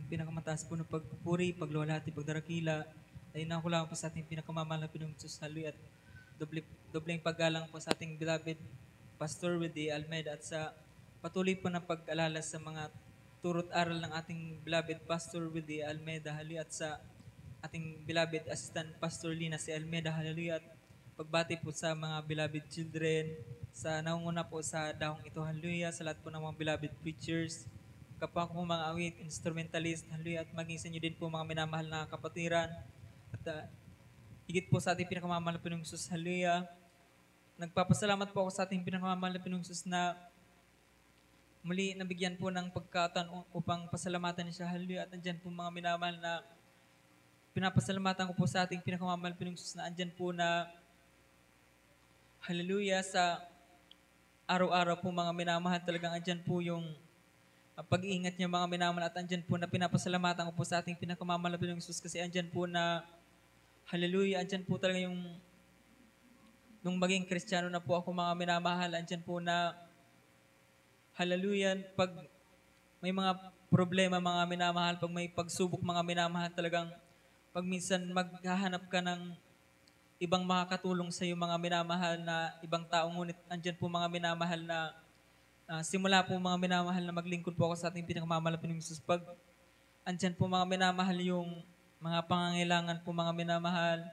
pinakamataas po ng pagpupuri, pagluwalhati, pagdarakila. Ay na ko lang po sa ating pinakamamahal na Pinoong Diyos. Hallelujah. At dobleng paggalang po sa ating beloved Pastor Willie Almeida at sa patuloy po na pag-alala sa mga turot aral ng ating beloved Pastor Willie Almeida. Hallelujah. At sa ating beloved Assistant Pastor Lina si Almeida. Hallelujah. At pagbati po sa mga beloved children, sa nangunguna po sa dahong ito. Hallelujah. Sa lahat po ng mga beloved preachers, kapwa ko po mga awit, instrumentalist, hallelujah, at maging sa inyo din po mga minamahal na kapatiran. At higit po sa ating pinakamamahal na Pinoong Jesus, hallelujah. Nagpapasalamat po ako sa ating pinakamamahal na Pinoong Jesus na muli nabigyan po ng pagkataon upang pasalamatan niya siya, hallelujah. At andyan po mga minamahal na pinapasalamatan ko po sa ating pinakamamahal na Pinoong Jesus na andyan po na, hallelujah, sa araw-araw po mga minamahal talagang andyan po yung pag-iingat niya mga minamahal at andyan po na pinapasalamatan ko po sa ating pinakamamahal na Pinoong Jesus kasi andyan po na, hallelujah, andyan po talaga yung nung maging Kristiyano na po ako mga minamahal, andyan po na, hallelujah, pag may mga problema mga minamahal, pag may pagsubok mga minamahal talagang pag minsan maghahanap ka ng ibang makakatulong sa iyo mga minamahal na ibang tao, ngunit andyan po mga minamahal na simula po mga minamahal na maglingkod po ako sa ating pinakamamahal na Pinoong Jesus. Pag andyan po mga minamahal yung mga pangangailangan po mga minamahal,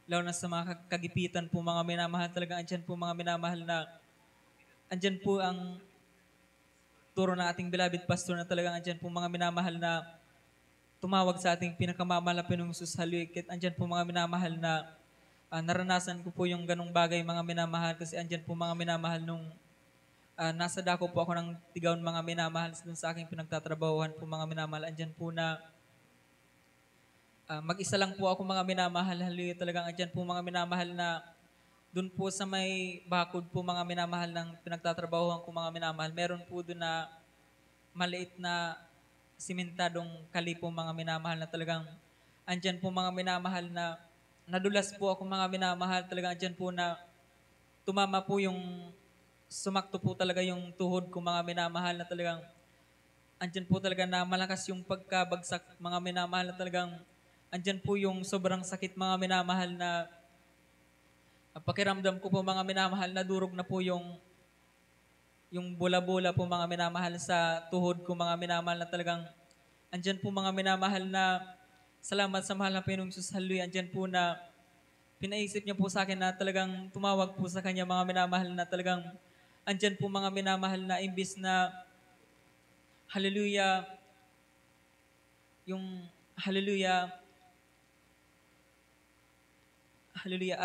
lalo na sa mga kagipitan po mga minamahal, talaga andyan po mga minamahal na andyan po ang turo ng ating beloved pastor na talagang andyan po mga minamahal na tumawag sa ating pinakamamahal na Pinoong Jesus. Hallelujah. Andyan po mga minamahal na naranasan ko po yung ganong bagay mga minamahal kasi andyan po mga minamahal nung nasa dako po ako ng Tigaon mga minamahal dun sa aking pinagtatrabahuhan po mga minamahal. Andyan po na mag-isa lang po ako mga minamahal. Hallelujah. Talagang andyan po mga minamahal na dun po sa may bakod po mga minamahal ng pinagtatrabahuhan ko mga minamahal. Meron po dun na maliit na simentadong kali po mga minamahal na talagang andyan po mga minamahal na nadulas po ako mga minamahal. Talagang andyan po na tumama po yung sumakto po talaga yung tuhod ko mga minamahal na talagang andyan po talaga na malakas yung pagkabagsak mga minamahal na talagang andyan po yung sobrang sakit mga minamahal na pakiramdam ko po mga minamahal na durog na po yung bola-bola po mga minamahal sa tuhod ko mga minamahal na talagang andyan po mga minamahal na salamat sa mahal na Pinoong Jesus. Hallelujah. Andyan po na pinaisip niya po sa akin na talagang tumawag po sa kanya mga minamahal na talagang andyan po mga minamahal na imbis na, hallelujah, yung, hallelujah, hallelujah,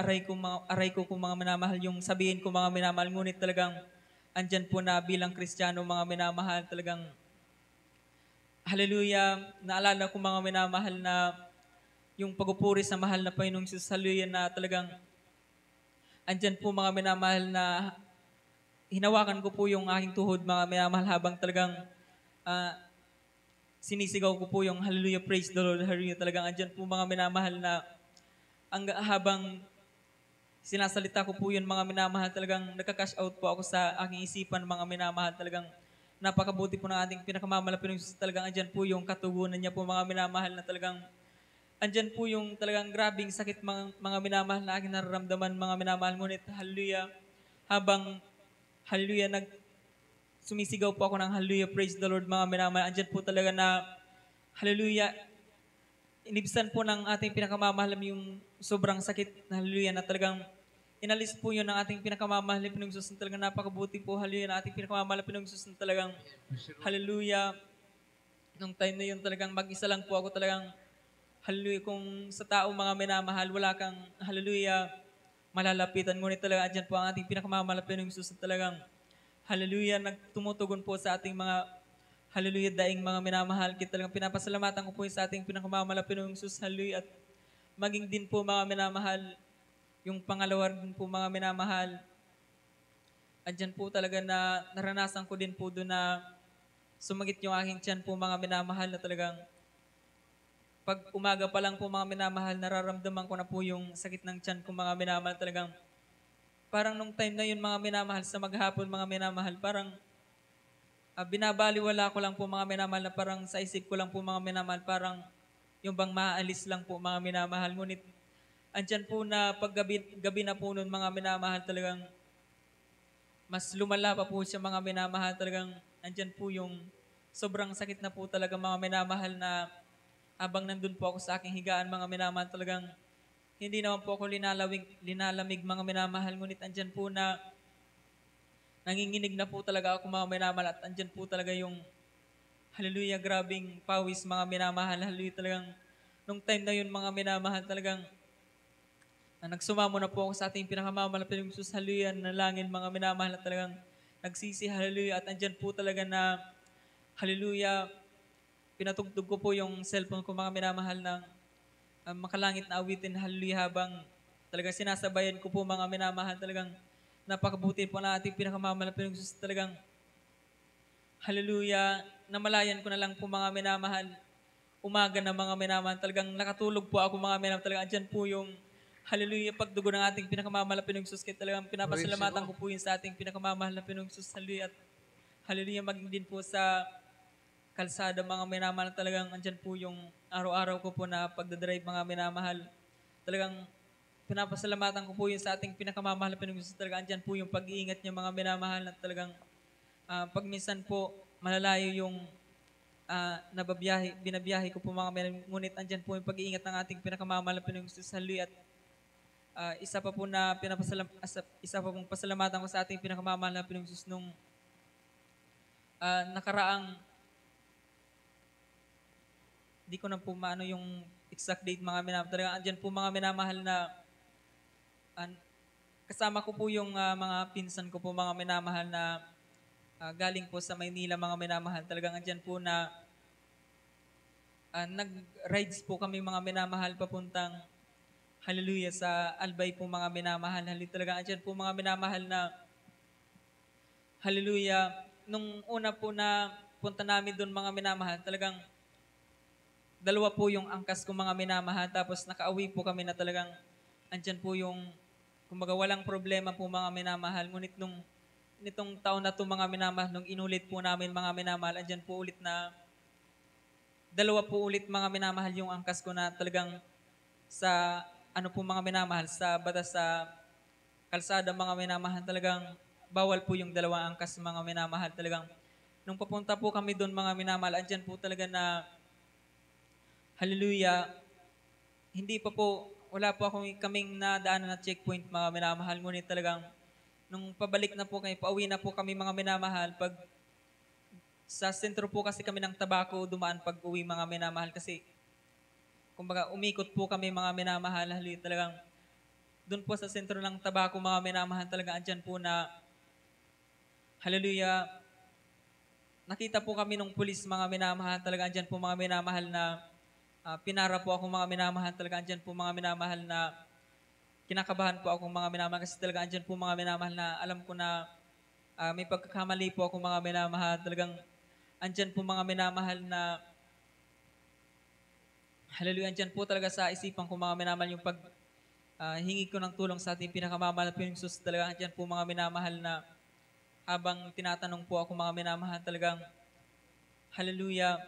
aray ko kung mga minamahal, yung sabihin ko mga minamahal, ngunit talagang andyan po na bilang Kristiyano mga minamahal, talagang, hallelujah, naalala ko mga minamahal na yung pagpupuri sa mahal na Panginoong Jesus, hallelujah, na talagang andyan po mga minamahal na hinawakan ko po yung aking tuhod mga minamahal habang talagang sinisigaw ko po yung hallelujah, praise the Lord, hallelujah. Talagang andyan po mga minamahal na habang sinasalita ko po yun mga minamahal, talagang nagka-cash out po ako sa aking isipan mga minamahal. Talagang napakabuti po ng ating pinakamamahal na Pinoong Jesus. Talagang andyan po yung katugunan niya po mga minamahal na talagang andyan po yung talagang grabing sakit mga minamahal na aking nararamdaman mga minamahal. Ngunit hallelujah, habang hallelujah, sumisigaw po ako ng hallelujah, praise the Lord mga minamahal. Andyan po talaga na hallelujah, inibsan po ng ating pinakamamahal yung sobrang sakit na hallelujah na talagang inalis po yun ng ating pinakamamahal na Pinoong Jesus na talagang napakabuti po hallelujah na ating pinakamamahal na Pinoong Jesus na talagang hallelujah. Nung time na yun talagang mag-isa lang po ako talagang hallelujah. Kung sa tao mga minamahal, wala kang hallelujah malalapitan. Ngunit talaga andyan po ang ating pinakamamahal na Pinoong Jesus na talagang hallelujah, nagtumutugon po sa ating mga hallelujah daing mga minamahal. Kita talagang pinapasalamatan ko po sa ating pinakamamahal na Pinoong Jesus, hallelujah. At maging din po mga minamahal, yung pangalawa din po mga minamahal, andyan po talaga na naranasan ko din po doon na sumagit yung aking tiyan po mga minamahal na talagang pag umaga pa lang po mga minamahal, nararamdaman ko na po yung sakit ng tiyan ko mga minamahal. Talagang parang nung time na yun mga minamahal, sa maghapon mga minamahal, parang binabaliwala ko lang po mga minamahal na parang sa isip ko lang po mga minamahal, parang yung bang maalis lang po mga minamahal. Ngunit andyan po na gabi na po nun mga minamahal, talagang mas lumala pa po siya mga minamahal. Talagang andyan po yung sobrang sakit na po talaga mga minamahal na habang nandun po ako sa aking higaan mga minamahal, talagang hindi naman po ako linalamig mga minamahal. Ngunit andyan po na nanginginig na po talaga ako mga minamahal at andyan po talaga yung hallelujah, grabing pawis mga minamahal. Hallelujah, talagang nung time na yun mga minamahal, talagang nagsumamo na po ako sa ating pinakamamalapiting Diyos. Hallelujah, nalangin mga minamahal na talagang nagsisi. Hallelujah, at andyan po talaga na hallelujah, pinatugtog ko po yung cellphone ko mga minamahal ng makalangit na awitin. Hallelujah, habang talagang sinasabayan ko po mga minamahal, talagang napakabuti po na ating pinakamamalapiting Diyos. Talagang hallelujah, namalayan ko na lang po mga minamahal. Umaga na mga minamahal, talagang nakatulog po ako mga minamahal. Talagang andyan po yung hallelujah, pagdugo ng ating pinakamamahal na Diyos. Kaya talagang pinapasalamatan ko po yun sa ating pinakamamahal na Diyos. Hallelujah, at hallelujah, maging din po sa kalsada mga minamahal. Talagang andyan po yung araw-araw ko po na pagdadrive mga minamahal. Talagang pinapasalamatan ko po yun sa ating pinakamamahal na Diyos. Talagang andyan po yung pag-iingat niya mga minamahal, na talagang pag minsan po malalayo yung binabiyahe ko po mga minamahal. Ngunit andyan po yung pag-iingat ng ating pinakamamahal na Diyos. Hallelujah, at isa pa po na isa pa pong pasalamatan ko sa ating pinakamamahal na Diyos nung nakaraang, di ko na po maano yung exact date mga minamahal. Talagang andyan po mga minamahal na kasama ko po yung mga pinsan ko po mga minamahal na galing po sa Maynila mga minamahal. Talagang andyan po na nag-rides po kami mga minamahal papuntang hallelujah sa Albay po mga minamahal. Hallelujah, talagang andyan po mga minamahal na hallelujah. Nung una po na punta namin doon mga minamahal, talagang dalawa po yung angkas ko mga minamahal. Tapos nakauwi po kami na talagang andyan po yung, kumbaga walang problema po mga minamahal. Ngunit nitong taon na to mga minamahal, nung inulit po namin mga minamahal, andyan po ulit na dalawa po ulit mga minamahal yung angkas ko na talagang sa ano po mga minamahal, sa batas sa kalsada mga minamahal, talagang bawal po yung dalawang angkas mga minamahal. Talagang nung papunta po kami doon mga minamahal, andyan po talaga na hallelujah, hindi pa po, wala po kaming nadaanan na checkpoint mga minamahal. Ngunit talagang nung pabalik na po kami, pauwi na po kami mga minamahal, pag sa sentro po kasi kami ng Tabaco dumaan pag uwi mga minamahal, kasi kumbaga umikot po kami mga minamahal. Hallelujah, talagang doon po sa sentro ng Tabaco mga minamahal, talaga andyan po na hallelujah, nakita po kami nung pulis mga minamahal. Talaga andyan po mga minamahal na pinara po ako mga minamahal. Talaga andyan po mga minamahal na kinakabahan po ako mga minamahal, kasi talaga andyan po mga minamahal na alam ko na may pagkakamali po ako mga minamahal. Talagang andyan po mga minamahal na hallelujah, andyan po talaga sa isipan ko mga minamahal yung pag hingi ko ng tulong sa ating pinakamamahal na Panginoon. Talaga andyan po mga minamahal na habang tinatanong po ako mga minamahal, talagang hallelujah,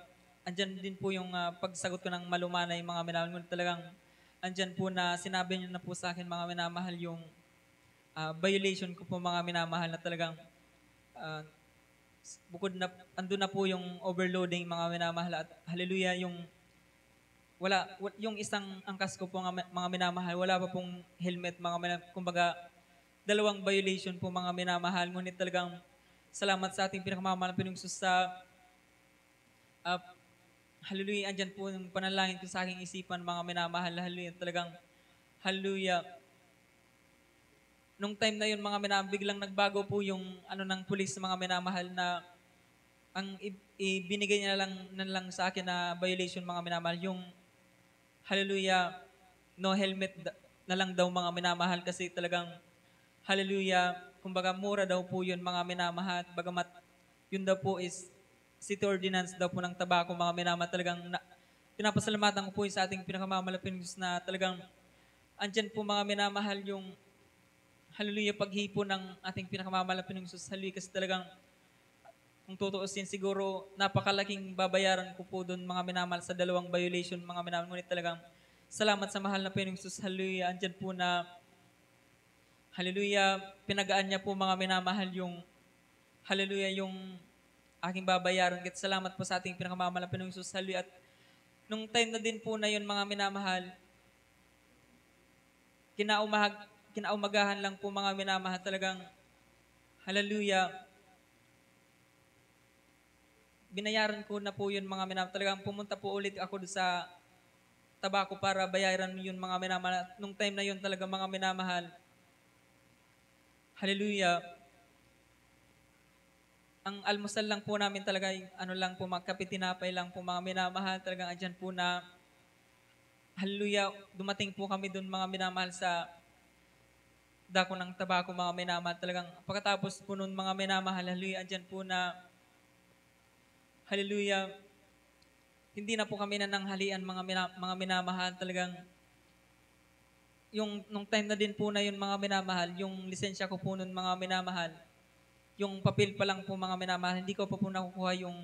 andyan din po yung pagsagot ko ng malumanay mga minamahal. Ngunit talagang andyan po na sinabi niyo na po sa akin mga minamahal yung violation ko po mga minamahal, na talagang bukod na andun na po yung overloading mga minamahal, at hallelujah, yung isang angkas ko po mga minamahal, wala pa pong helmet mga minamahal. Kumbaga dalawang violation po mga minamahal. Ngunit talagang salamat sa ating pinakamamahal na Panginoong Hesus sa hallelujah, andyan po yung panalangin ko sa aking isipan mga minamahal. Hallelujah, talagang hallelujah. Nung time na yun mga minamahal, biglang nagbago po yung ng pulis mga minamahal, na ang ibinigay niya na lang sa akin na violation mga minamahal, yung hallelujah, no helmet na lang daw mga minamahal, kasi talagang hallelujah, kumbaga mura daw po yun mga minamahal. Bagamat yun daw po is city ordinance daw po ng Tabaco mga minamahal. Talagang pinapasalamatan ko po yun sa ating pinakamamalapin Diyos, na talagang andyan po mga minamahal yung hallelujah, paghipo ng ating pinakamamalapin Diyos. Hallelujah, kasi talagang kung tutuusin siguro, napakalaking babayaran ko po doon mga minamahal sa dalawang violation mga minamahal. Ngunit talagang salamat sa mahal na Panginoong Jesus. Hallelujah. Andyan po na, hallelujah, pinagaan niya po mga minamahal yung, hallelujah, yung aking babayaran. Kaya salamat po sa ating pinakamamahal na Panginoong Jesus. Hallelujah. At nung time na din po na yun mga minamahal, kinaumagahan lang po mga minamahal talagang, hallelujah, binayaran ko na po yun mga minamahal. Talagang pumunta po ulit ako sa tabako para bayaran yun mga minamahal. At nung time na yun talaga mga minamahal, hallelujah, ang almusal lang po namin talaga, ano lang po, magkapitinapay lang po mga minamahal. Talagang andyan po na, hallelujah, dumating po kami dun mga minamahal sa dako ng tabako mga minamahal. Talagang pagkatapos po nun mga minamahal, hallelujah, andyan po na, hallelujah, hindi na po kami nananghalian mga minamahal. Talagang yung nung time na din po na yun mga minamahal, yung lisensya ko po nun mga minamahal, yung papel pa lang po mga minamahal, hindi ko pa po nakukuha yung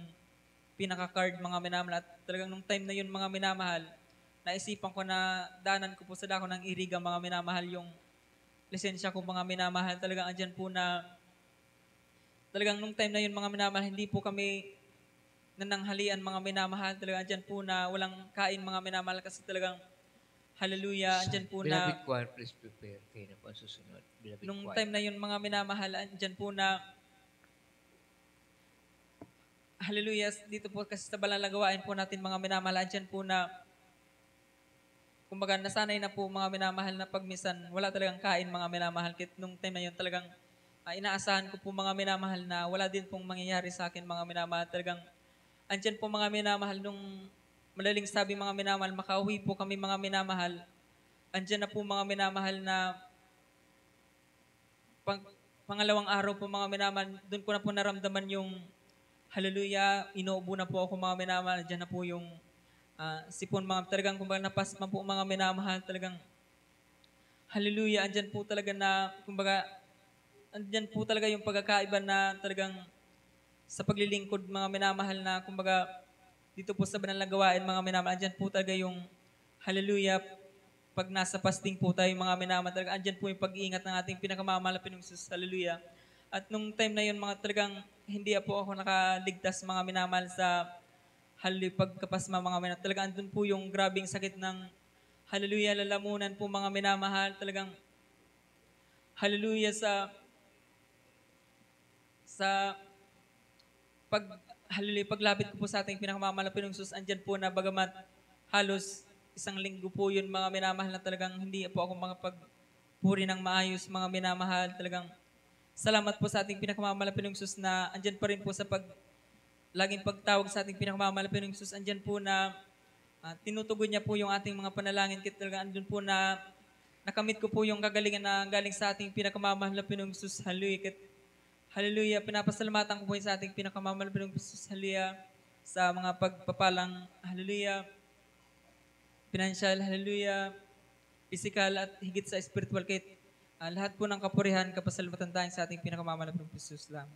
pinaka-card mga minamahal. At talagang nung time na yun mga minamahal, naisipan ko na daanan ko po sa dako ng Iriga mga minamahal yung lisensya ko mga minamahal. Talagang andyan po na, talagang nung time na yun mga minamahal, hindi po kami nananghalian mga minamahal. Talagang andyan po na walang kain mga minamahal kasi talagang, hallelujah, andyan po na, Beloved choir, please prepare. Kayo na po ang susunod. Beloved nung choir. time na yun mga minamahal, andyan po na, hallelujah, dito po kasi sa balalagawain po natin mga minamahal, andyan po na, kumbaga nasanay na po mga minamahal na pagmisan, wala talagang kain mga minamahal. Kit nung time na yun talagang inaasahan ko po mga minamahal na wala din pong mangyayari sa akin mga minamahal. Talagang andyan po mga minamahal nung madaling sabi mga minamahal, makauwi po kami mga minamahal. Andyan na po mga minamahal na pangalawang araw po mga minamahal, doon ko na po naramdaman yung, hallelujah, inuubo na po ako mga minamahal. Andyan na po yung sipon mga, talagang kumbaga napasma po mga minamahal. Talagang, hallelujah, andyan po talaga na, kumbaga, andyan po talaga yung pagkakaiba na talagang sa paglilingkod mga minamahal na, kumbaga, dito po sa banal na gawain mga minamahal, andyan po talaga yung, hallelujah, pag nasa fasting po tayo mga minamahal, talaga andyan po yung pag-iingat ng ating pinakamamahal na Panginoong Jesus, hallelujah. At nung time na yun mga talagang hindi po ako nakaligtas mga minamahal sa, hallelujah, pagkapasma mga minamahal. Talagang andun po yung grabing sakit ng, hallelujah, lalamunan po mga minamahal. Talagang, hallelujah, sa pag, hallelujah, paglapit ko po sa ating pinakamamahal na Panginoong Jesus, andyan po na bagamat halos isang linggo po yun mga minamahal na talagang hindi po ako makapagpuri ng maayos mga minamahal. Talagang salamat po sa ating pinakamamahal na Panginoong Jesus na andyan pa rin po sa laging pagtawag sa ating pinakamamahal na Panginoong Jesus. Andyan po na tinutugon niya po yung ating mga panalangin. Kaya talaga andun po na nakamit ko po yung kagalingan na galing sa ating pinakamamahal na Panginoong Jesus. Hallelujah. Hallelujah. Pinapasalamatan ko po sa ating pinakamamahal na Panginoong Jesus. Hallelujah. Sa mga pagpapalang, hallelujah, financial, hallelujah, physical, at higit sa spiritual. Kahit lahat po ng kapurihan, kapasalamatan tayo sa ating pinakamamahal na Panginoong Jesus lang.